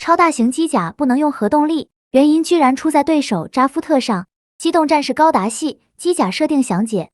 超大型机甲不能用核动力，原因居然出在对手扎夫特上。机动战士高达系机甲设定详解。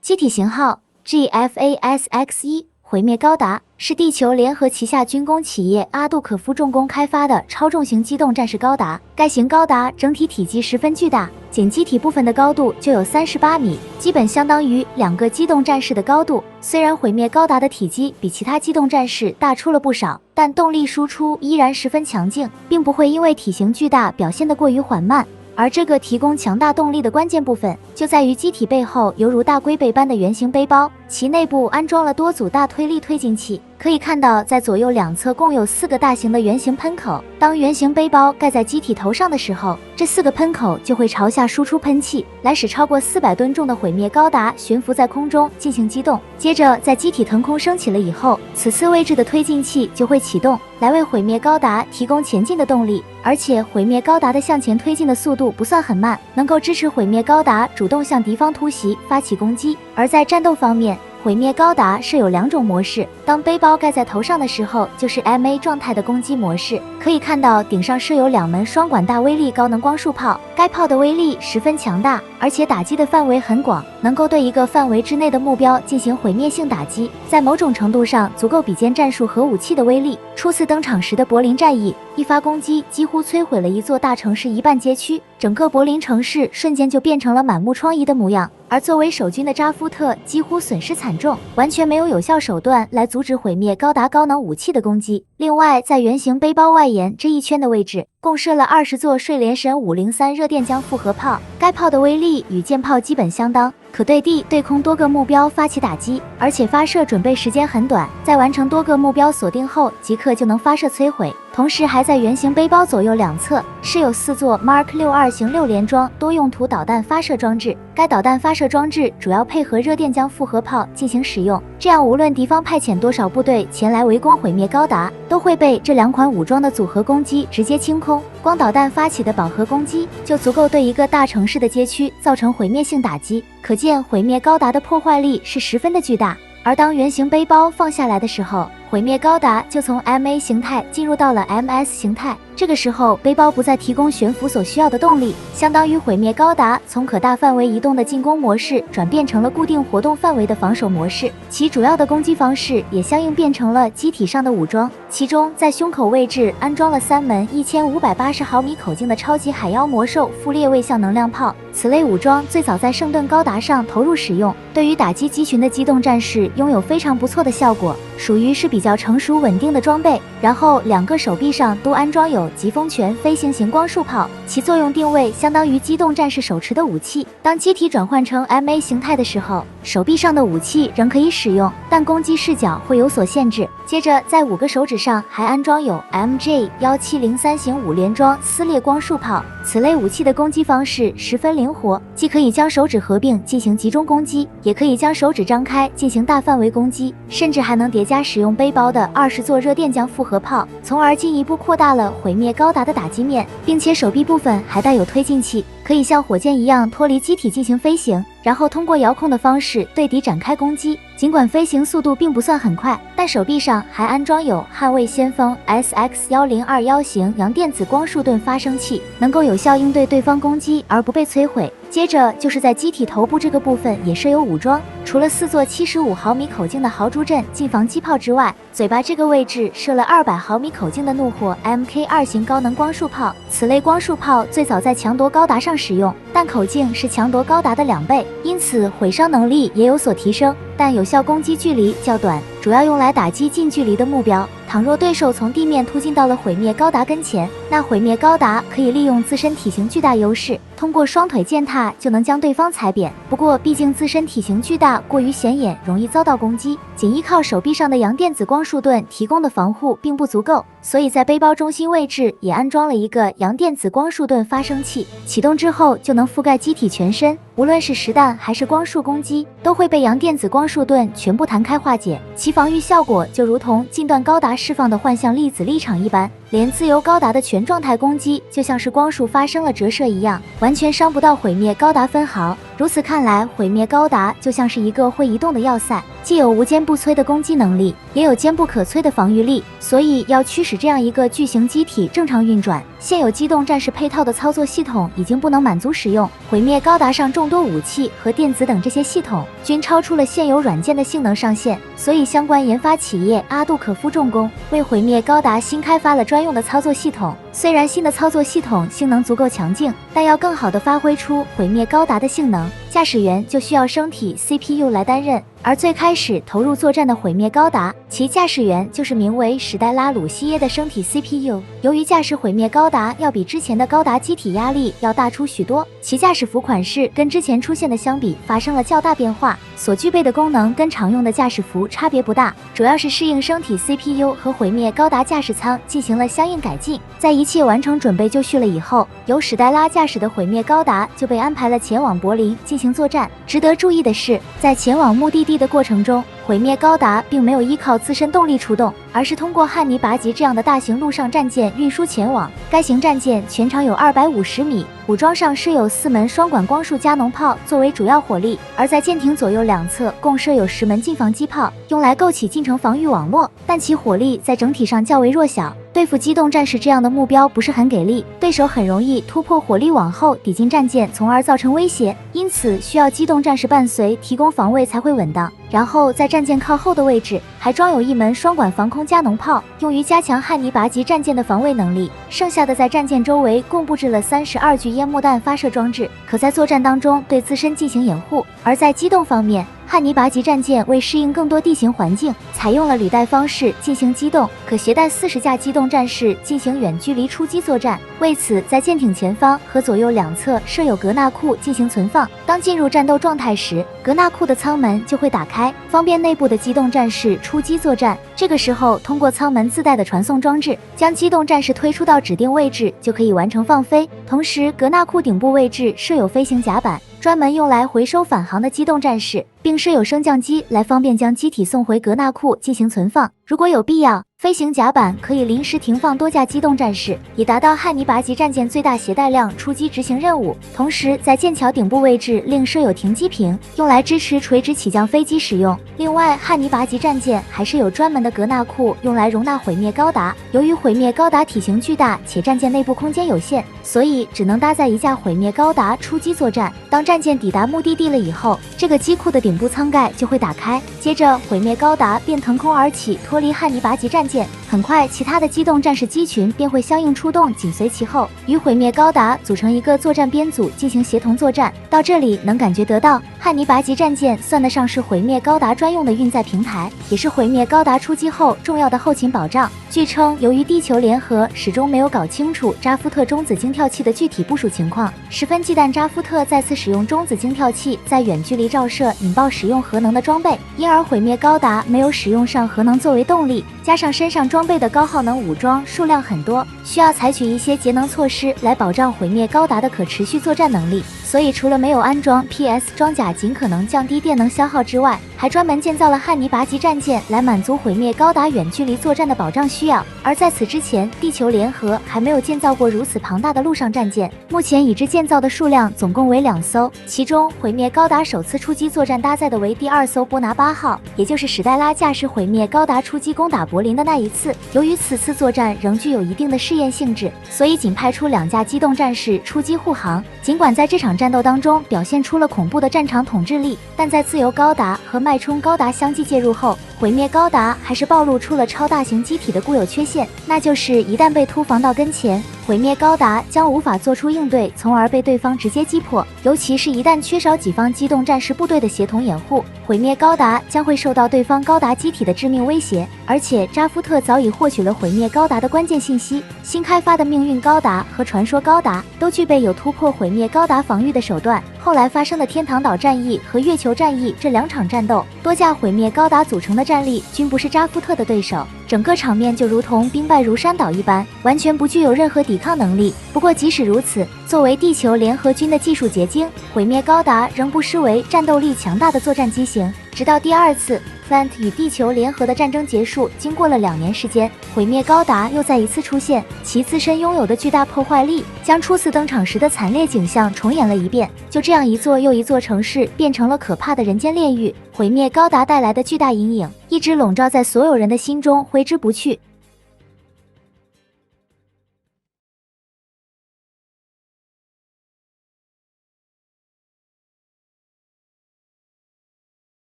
机体型号 GFASX1，毁灭高达是地球联合旗下军工企业阿杜可夫重工开发的超重型机动战士高达。该型高达整体体积十分巨大，仅机体部分的高度就有38米，基本相当于2个机动战士的高度。虽然毁灭高达的体积比其他机动战士大出了不少，但动力输出依然十分强劲，并不会因为体型巨大表现得过于缓慢。而这个提供强大动力的关键部分，就在于机体背后犹如大龟背般的圆形背包，其内部安装了多组大推力推进器。可以看到，在左右两侧共有4个大型的圆形喷口。当圆形背包盖在机体头上的时候，这4个喷口就会朝下输出喷气，来使超过400吨重的毁灭高达悬浮在空中进行机动。接着，在机体腾空升起了以后，此次位置的推进器就会启动，来为毁灭高达提供前进的动力。而且，毁灭高达的向前推进的速度不算很慢，能够支持毁灭高达主动向敌方突袭发起攻击。而在战斗方面，毁灭高达设有2种模式，当背包盖在头上的时候，就是 MA 状态的攻击模式。可以看到顶上设有2门双管大威力高能光束炮，该炮的威力十分强大，而且打击的范围很广，能够对一个范围之内的目标进行毁灭性打击，在某种程度上足够比肩战术核武器的威力。初次登场时的柏林战役，一发攻击几乎摧毁了一座大城市一半街区，整个柏林城市瞬间就变成了满目疮痍的模样。而作为守军的扎夫特几乎损失惨重，完全没有有效手段来阻止毁灭高达高能武器的攻击。另外，在圆形背包外沿这一圈的位置，共设了20座睡莲神503热电浆复合炮，该炮的威力与舰炮基本相当，可对地对空多个目标发起打击，而且发射准备时间很短，在完成多个目标锁定后即刻就能发射摧毁。同时还在圆形背包左右两侧设有4座 Mark 62型6连装多用途导弹发射装置，该导弹发射装置主要配合热电浆复合炮进行使用，这样无论敌方派遣多少部队前来围攻毁灭高达，都会被这2款武装的组合攻击直接清空。光导弹发起的饱和攻击就足够对一个大城市的街区造成毁灭性打击，可见毁灭高达的破坏力是十分的巨大。而当圆形背包放下来的时候，毁灭高达就从 MA 形态进入到了 MS 形态，这个时候背包不再提供悬浮所需要的动力，相当于毁灭高达从可大范围移动的进攻模式转变成了固定活动范围的防守模式，其主要的攻击方式也相应变成了机体上的武装，其中在胸口位置安装了3门1580毫米口径的超级海妖魔兽傅列卫相能量炮，此类武装最早在圣盾高达上投入使用，对于打击机群的机动战士拥有非常不错的效果，属于是比较成熟稳定的装备。然后2个手臂上都安装有疾风拳飞行型光束炮，其作用定位相当于机动战士手持的武器。当机体转换成 MA 形态的时候，手臂上的武器仍可以使用，但攻击视角会有所限制。接着在5个手指上还安装有 MJ1703型5连装撕裂光束炮，此类武器的攻击方式十分灵活，既可以将手指合并进行集中攻击，也可以将手指张开进行大范围攻击，甚至还能叠加使用背包的20座热电浆复合炮，从而进一步扩大了毁灭高达的打击面，并且手臂部分还带有推进器，可以像火箭一样脱离机体进行飞行，然后通过遥控的方式对敌展开攻击。尽管飞行速度并不算很快，但手臂上还安装有捍卫先锋 SX1021型阳电子光束盾发生器，能够有效应对对方攻击而不被摧毁。接着就是在机体头部这个部分也设有武装，除了4座75毫米口径的豪猪阵近防机炮之外，嘴巴这个位置设了200毫米口径的怒火 MK2 型高能光束炮，此类光束炮最早在强夺高达上使用，但口径是强夺高达的2倍，因此毁伤能力也有所提升，但有效攻击距离较短，主要用来打击近距离的目标。倘若对手从地面突进到了毁灭高达跟前，那毁灭高达可以利用自身体型巨大优势，通过双腿践踏就能将对方踩扁。不过毕竟自身体型巨大，过于显眼，容易遭到攻击，仅依靠手臂上的阳电子光束盾提供的防护并不足够，所以在背包中心位置也安装了一个阳电子光束盾发生器，启动之后就能覆盖机体全身，无论是实弹还是光束攻击，都会被阳电子光束盾全部弹开化解，其防御效果就如同近段高达释放的幻象粒子立场一般，连自由高达的全状态攻击就像是光束发生了折射一样，完全伤不到毁灭高达分毫。如此看来，毁灭高达就像是一个会移动的要塞。既有无坚不摧的攻击能力，也有坚不可摧的防御力，所以要驱使这样一个巨型机体正常运转，现有机动战士配套的操作系统已经不能满足使用。毁灭高达上众多武器和电子等这些系统均超出了现有软件的性能上限，所以相关研发企业阿杜可夫重工为毁灭高达新开发了专用的操作系统。虽然新的操作系统性能足够强劲，但要更好地发挥出毁灭高达的性能，驾驶员就需要升体 CPU 来担任。而最开始投入作战的毁灭高达，其驾驶员就是名为史黛拉·鲁西耶的升体 CPU。由于驾驶毁灭高达要比之前的高达机体压力要大出许多，其驾驶服款式跟之前出现的相比发生了较大变化，所具备的功能跟常用的驾驶服差别不大，主要是适应升体 CPU 和毁灭高达驾驶舱进行了相应改进。在一切完成准备就绪了以后，由史黛拉驾驶的毁灭高达就被安排了前往柏林进行作战。值得注意的是，在前往目的地的过程中，毁灭高达并没有依靠自身动力出动，而是通过汉尼拔级这样的大型陆上战舰运输前往。该型战舰全长有250米，武装上设有4门双管光束加农炮作为主要火力，而在舰艇左右两侧共设有10门近防机炮，用来构起近程防御网络，但其火力在整体上较为弱小。对付机动战士这样的目标不是很给力，对手很容易突破火力网后抵近战舰，从而造成威胁，因此需要机动战士伴随提供防卫才会稳当。然后在战舰靠后的位置还装有1门双管防空加农炮，用于加强汉尼拔级战舰的防卫能力。剩下的在战舰周围共布置了32具烟幕弹发射装置，可在作战当中对自身进行掩护。而在机动方面，汉尼拔级战舰为适应更多地形环境，采用了履带方式进行机动，可携带40架机动战士进行远距离出击作战。为此，在舰艇前方和左右两侧设有格纳库进行存放。当进入战斗状态时，格纳库的舱门就会打开，方便内部的机动战士出击作战。这个时候，通过舱门自带的传送装置，将机动战士推出到指定位置，就可以完成放飞。同时，格纳库顶部位置设有飞行甲板，专门用来回收返航的机动战士，并设有升降机来方便将机体送回格纳库进行存放。如果有必要，飞行甲板可以临时停放多架机动战士，以达到汉尼拔级战舰最大携带量出击执行任务。同时，在舰桥顶部位置另设有停机坪，用来支持垂直起降飞机使用。另外，汉尼拔级战舰还是有专门的格纳库，用来容纳毁灭高达。由于毁灭高达体型巨大且战舰内部空间有限，所以只能搭载1架毁灭高达出击作战。当战舰抵达目的地了以后，这个机库的顶部舱盖就会打开，接着毁灭高达便腾空而起，脱离汉尼拔级战舰。很快，其他的机动战士机群便会相应出动，紧随其后，与毁灭高达组成一个作战编组进行协同作战。到这里能感觉得到，汉尼拔级战舰算得上是毁灭高达专用的运载平台，也是毁灭高达出击后重要的后勤保障。据称，由于地球联合始终没有搞清楚扎夫特中子精跳器的具体部署情况，十分忌惮扎夫特再次使用中子精跳器在远距离照射引爆使用核能的装备，因而毁灭高达没有使用上核能作为动力，加上身上装备的高耗能武装数量很多，需要采取一些节能措施来保障毁灭高达的可持续作战能力。所以除了没有安装 PS 装甲尽可能降低电能消耗之外，还专门建造了汉尼拔级战舰来满足毁灭高达远距离作战的保障需要。而在此之前，地球联合还没有建造过如此庞大的陆上战舰，目前已知建造的数量总共为2艘，其中毁灭高达首次出击作战搭载的为第2艘波拿8号，也就是史黛拉驾驶毁灭高达出击攻打柏林的那一次。由于此次作战仍具有一定的试验性质，所以仅派出2架机动战士出击护航。尽管在这场战斗当中表现出了恐怖的战场统治力，但在自由高达和脉冲高达相继介入后，毁灭高达还是暴露出了超大型机体的固有缺陷，那就是一旦被突防到跟前，毁灭高达将无法做出应对，从而被对方直接击破。尤其是一旦缺少己方机动战士部队的协同掩护，毁灭高达将会受到对方高达机体的致命威胁。而且扎夫特早已获取了毁灭高达的关键信息，新开发的命运高达和传说高达都具备有突破毁灭高达防御的手段。后来发生的天堂岛战役和月球战役这2场战斗，多架毁灭高达组成的战力均不是扎夫特的对手，整个场面就如同兵败如山倒一般，完全不具有任何抵抗能力。不过即使如此，作为地球联合军的技术结晶，毁灭高达仍不失为战斗力强大的作战机型。直到第2次 Elephant 与地球联合的战争结束，经过了2年时间，毁灭高达又再一次出现，其自身拥有的巨大破坏力，将初次登场时的惨烈景象重演了一遍。就这样，一座又一座城市变成了可怕的人间炼狱，毁灭高达带来的巨大阴影，一直笼罩在所有人的心中，挥之不去。